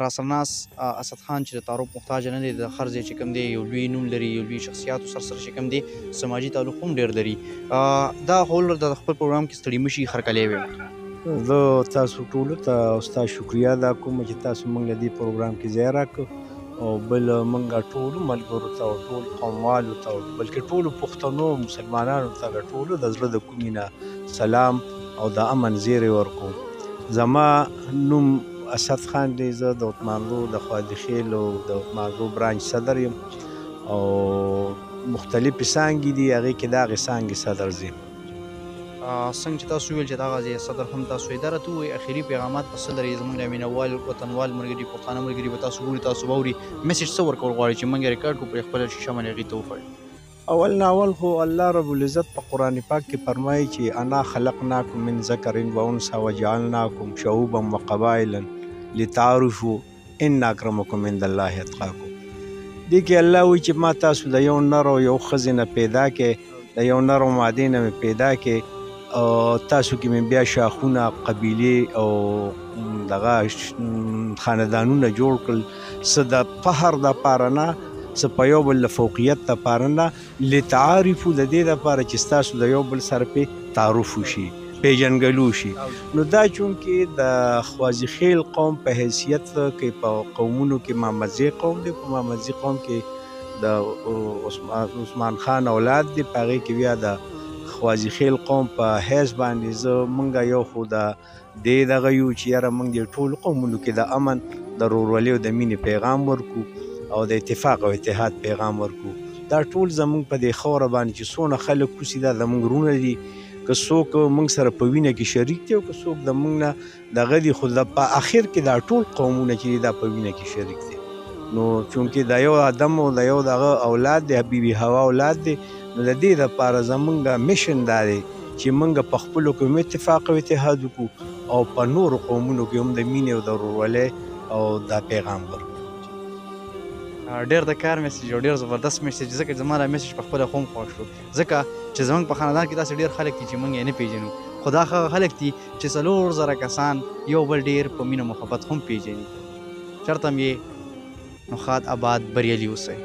راسرناس اسد خان چې د تعارف محتاج نه دی، د هر ځای چې کوم دی یو لوی نوم لري، یو لوی شخصیاتو سره چې کوم دی سماجي تعلق هم ډېر لري. دا هول د خپل پروګرام کې ستړي مشي هرکلی ویم. زه تاسو ټولو ته او ستا شکریا ادا کوم چې تاسو موږ له دې پروګرام کې ځای راکړ، او بل موږ ټولو ملګرو ته او ټول قوموالو ته بلکې ټولو پښتنو مسلمانانو ته د ټولو د زړه د کومې نه سلام او د امن زیری ورکوم. زما نوم اسد خان دی، زه د اوتمانزو د خوادخیل او د اوتمانزو برانچ صدر یم، او مختلفې څانګې دي، هغې کې د هغې څانګې صدر زه یم. څنګه چې تاسو ویل چې دغه ځای صدر هم تاسو یې، دا راته ووایي اخري پیغامات په څه لري؟ زموږ د مینوال وطنوال ملګري پښتانه ملګري به تاسو ګوري، تاسو به اوري، میسج څه ورکول غواړئ چې موږ یې ریکارډ کړو پرې خپله شیشه باندې هغې ته وښایو؟ اول ناول خو الله رب العزت په قرآن پاک کې فرمایي چې انا خلقناکم من ذکر و انثی وجعلناکم شعوبا وقبائلا لتعارفوا ان اکرمکم عند الله اتقاکم. دې کې الله وایي چې ما تاسو د یو نر او یو ښځې نه پیدا کې، د یو نر او مادې نه مې پیدا کې، او تاسو کې مې بیا شاخونه قبیلې او دغه خاندانونه جوړ کړل، څه د فخر دپاره نه، څه په یو بل د فوقیت دپاره نه، لتعارفو د دې دپاره چې ستاسو د یو بل سره پې تعارف وشي، پیژنګلو شي. نو دا چونکې د خوازیخیل قوم په حیثیت کې په قومونو کې محمدزی قوم دی، په محمدزی قوم کې د عثمان خان اولاد دی، په هغې کې بیا د خوازیخیل قوم په حیث باندې زه موږ یو خو د دې دغه یو چې یاره موږ د ټولو قومونو کې د امن، د ورورولۍ او د مینې پیغام ورکو او د اتفاق او اتحاد پیغام ورکو. دا ټول زموږ په دې خاوره باندې چې څونه خلک اوسي دا زموږ وروڼه دي، که څوک موږ سره په وینه کې شریک دی او که څوک د موږ نه دغه دي، خو په اخر کې دا ټول قومونه چې دي دا په وینه کې شریک دي. نو چونکې د یو آدم او د یو دغه اولاد دی، حبیبي هوا اولاد دی، نو د دې دپاره زموږ میشن دا دی چې موږ په خپلو کې هم اتفاق او اتحاد وکړو او په نورو قومونو کې هم د مینې او د ورورولۍ او دا پیغام ورکړو. ډېر د کار میسج او ډېر زبردست میسج، ځکه چې زما دا میسج په خپله خو هم خوښ شو، ځکه چې زموږ په خاندان کې داسې ډېر خلک دي چې موږ یې نه پېژنو، خو دا هغه خلک دي چې 4,000 کسان یو بل ډېر په مینه محبت هم پېژني. چېرته هم یې نو ښاد آباد بریالي اوسئ.